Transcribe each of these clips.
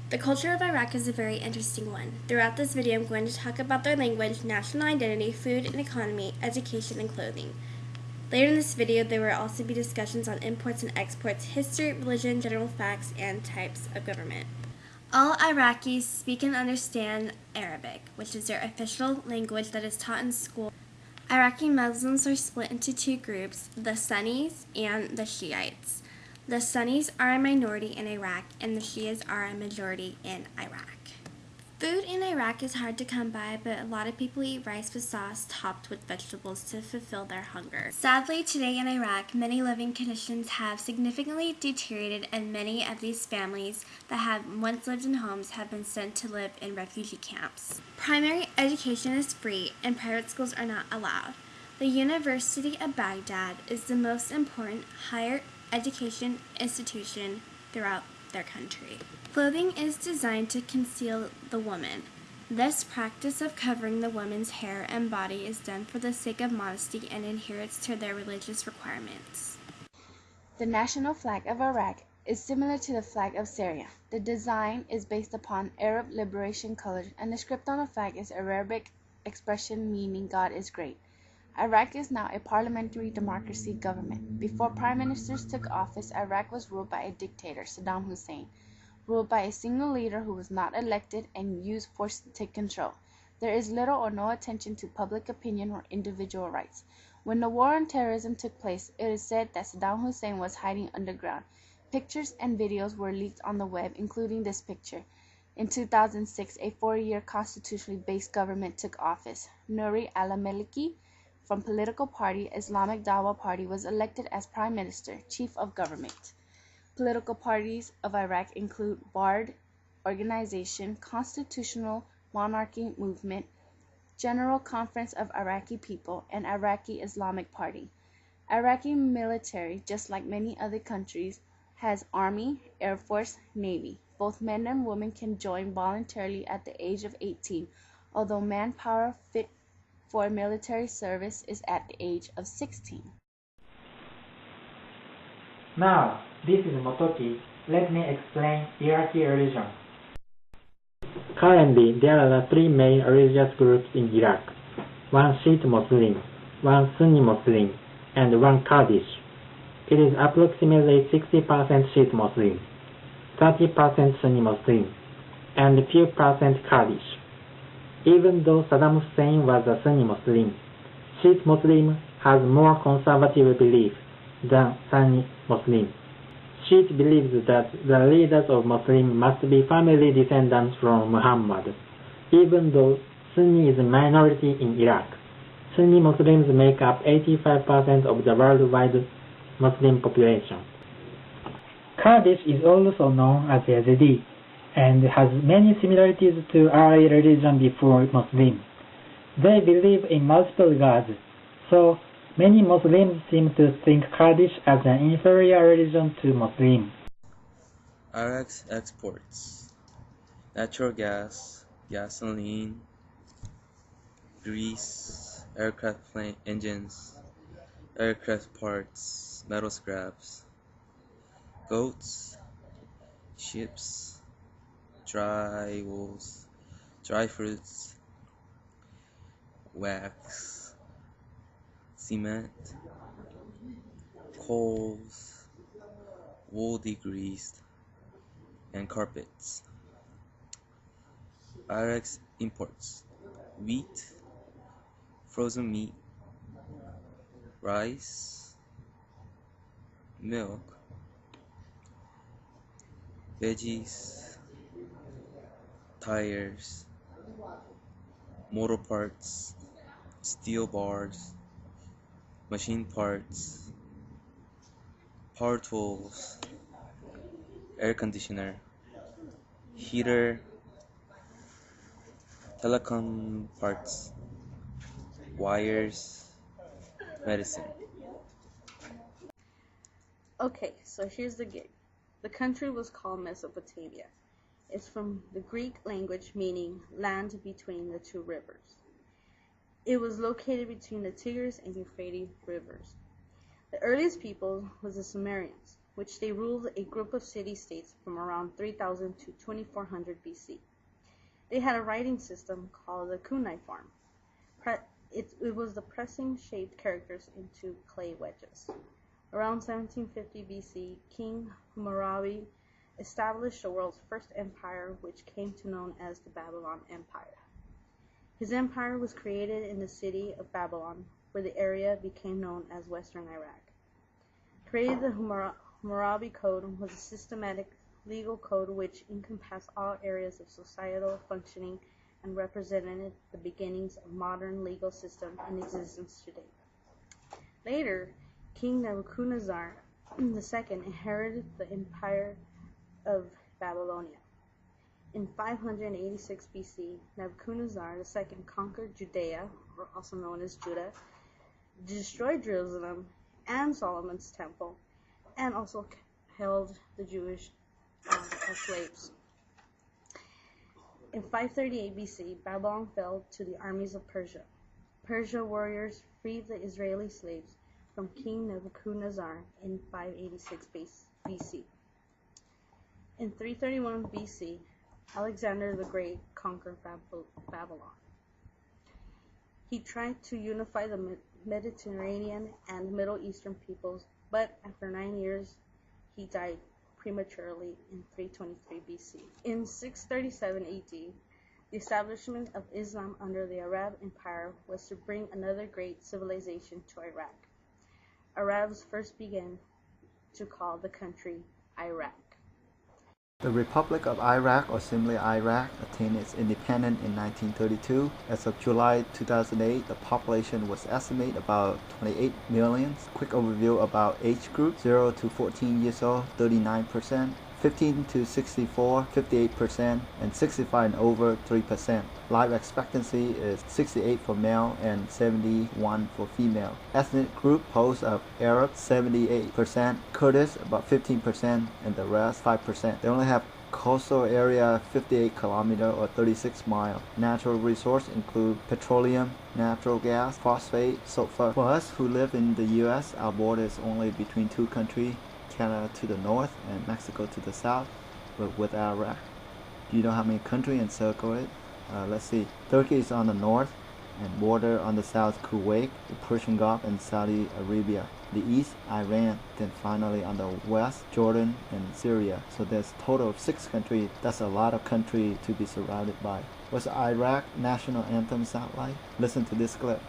The culture of Iraq is a very interesting one. Throughout this video, I'm going to talk about their language, national identity, food and economy, education, and clothing. Later in this video, there will also be discussions on imports and exports, history, religion, general facts, and types of government. All Iraqis speak and understand Arabic, which is their official language that is taught in school. Iraqi Muslims are split into two groups, the Sunnis and the Shiites. The Sunnis are a minority in Iraq, and the Shias are a majority in Iraq. Food in Iraq is hard to come by, but a lot of people eat rice with sauce topped with vegetables to fulfill their hunger. Sadly, today in Iraq, many living conditions have significantly deteriorated, and many of these families that have once lived in homes have been sent to live in refugee camps. Primary education is free, and private schools are not allowed. The University of Baghdad is the most important higher education institution throughout their country. Clothing is designed to conceal the woman. This practice of covering the woman's hair and body is done for the sake of modesty and adherence to their religious requirements. The national flag of Iraq is similar to the flag of Syria. The design is based upon Arab liberation colors, and the script on the flag is Arabic expression meaning God is great. Iraq is now a parliamentary democracy government. Before prime ministers took office, Iraq was ruled by a dictator, Saddam Hussein, ruled by a single leader who was not elected and used force to take control. There is little or no attention to public opinion or individual rights. When the war on terrorism took place, it is said that Saddam Hussein was hiding underground. Pictures and videos were leaked on the web, including this picture. In 2006, a 4-year constitutionally based government took office. Nouri al-Maliki from political party Islamic Dawa Party was elected as prime minister, chief of government. Political parties of Iraq include Bard Organization, Constitutional Monarchy Movement, General Conference of Iraqi People, and Iraqi Islamic Party. Iraqi military, just like many other countries, has Army, Air Force, Navy. Both men and women can join voluntarily at the age of 18, although manpower fit for military service is at the age of 16. Now, this is Motoki. Let me explain Iraqi religion. Currently, there are three main religious groups in Iraq: one Shiite Muslim, one Sunni Muslim, and one Kurdish. It is approximately 60% Shiite Muslim, 30% Sunni Muslim, and a few percent Kurdish. Even though Saddam Hussein was a Sunni Muslim, Shiite Muslim has more conservative belief than Sunni Muslim. Shiite believes that the leaders of Muslims must be family descendants from Muhammad. Even though Sunni is a minority in Iraq, Sunni Muslims make up 85% of the worldwide Muslim population. Kurdish is also known as Yazidi and has many similarities to early religion before Muslim. They believe in multiple gods, so many Muslims seem to think Kurdish as an inferior religion to Muslim. Iraq's exports: natural gas, gasoline, grease, aircraft engines, aircraft parts, metal scraps, goats, ships, dry wools, dry fruits, wax, cement, coals, wool degreased, and carpets. Iraq's imports: wheat, frozen meat, rice, milk, veggies, tires, motor parts, steel bars, machine parts, power tools, air conditioner, heater, telecom parts, wires, medicine. Okay, so here's the gig. The country was called Mesopotamia. It's from the Greek language meaning land between the two rivers. It was located between the Tigris and Euphrates rivers. The earliest people was the Sumerians, which they ruled a group of city-states from around 3000 to 2400 BC. They had a writing system called the cuneiform. It was the pressing shaped characters into clay wedges. Around 1750 BC, King Hammurabi established the world's first empire, which came to known as the Babylon Empire. His empire was created in the city of Babylon, where the area became known as Western Iraq. Created the Hammurabi Code was a systematic legal code which encompassed all areas of societal functioning and represented the beginnings of modern legal system in existence today. Later, King Nebuchadnezzar II inherited the empire of Babylonia. In 586 BC, Nebuchadnezzar II conquered Judea, or also known as Judah, destroyed Jerusalem and Solomon's temple, and also held the Jewish as slaves. In 538 BC, Babylon fell to the armies of Persia. Persia warriors freed the Israeli slaves from King Nebuchadnezzar in 586 BC. In 331 BC, Alexander the Great conquered Babylon. He tried to unify the Mediterranean and Middle Eastern peoples, but after 9 years, he died prematurely in 323 BC. In 637 AD, the establishment of Islam under the Arab Empire was to bring another great civilization to Iraq. Arabs first began to call the country Iraq. The Republic of Iraq, or simply Iraq, attained its independence in 1932. As of July 2008, the population was estimated about 28 million. Quick overview about age group: 0 to 14 years old, 39%, 15 to 64, 58%, and 65 and over, 3%. Life expectancy is 68 for male and 71 for female. Ethnic group composed of Arab 78%, Kurdish about 15%, and the rest 5%. They only have coastal area 58 kilometers or 36 miles. Natural resources include petroleum, natural gas, phosphate, sulfur. For us who live in the US, our border is only between two countries, Canada to the north and Mexico to the south, but with Iraq. Do you know how many countries encircle it? Let's see. Turkey is on the north and border on the south Kuwait, the Persian Gulf, and Saudi Arabia. The east, Iran, then finally on the west, Jordan and Syria. So there's a total of 6 countries. That's a lot of countries to be surrounded by. What's the Iraq national anthem sound like? Listen to this clip.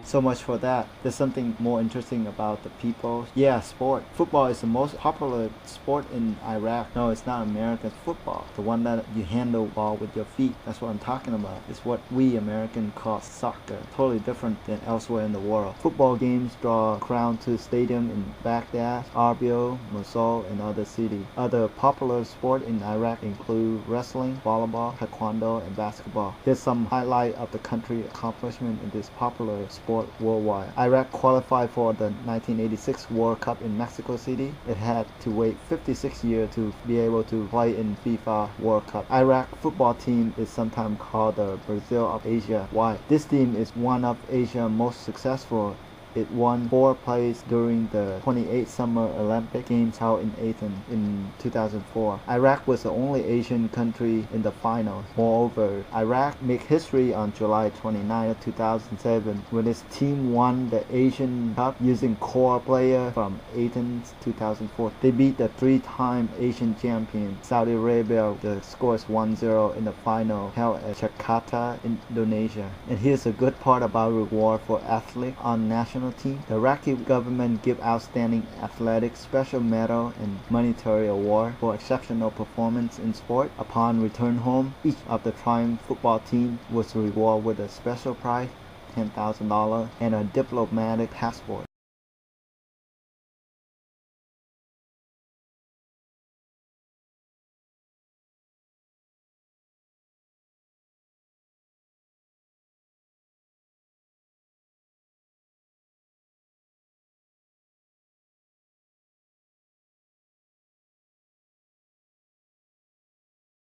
So much for that. There's something more interesting about the people. Yeah, sport. Football is the most popular sport in Iraq. No, it's not American football. The one that you handle ball with your feet. That's what I'm talking about. It's what we Americans call soccer. Totally different than elsewhere in the world. Football games draw a crowd to stadium in Baghdad, Erbil, Mosul, and other cities. Other popular sports in Iraq include wrestling, volleyball, taekwondo, and basketball. Here's some highlight of the country's accomplishment in this popular sport worldwide. Iraq qualified for the 1986 World Cup in Mexico City. It had to wait 56 years to be able to play in FIFA World Cup. Iraq football team is sometimes called the Brazil of Asia. Why? This team is one of Asia's most successful. It won 4 places during the 28 Summer Olympic Games held in Athens in 2004. Iraq was the only Asian country in the finals. Moreover, Iraq made history on July 29, 2007 when its team won the Asian Cup using core player from Athens 2004. They beat the 3-time Asian champion Saudi Arabia. The score is 1-0 in the final held at Jakarta, Indonesia. And here's a good part about reward for athletes on national team. The Iraqi government give outstanding athletics special medal and monetary award for exceptional performance in sport. Upon return home, each of the triumph football team was rewarded with a special prize, $10,000, and a diplomatic passport.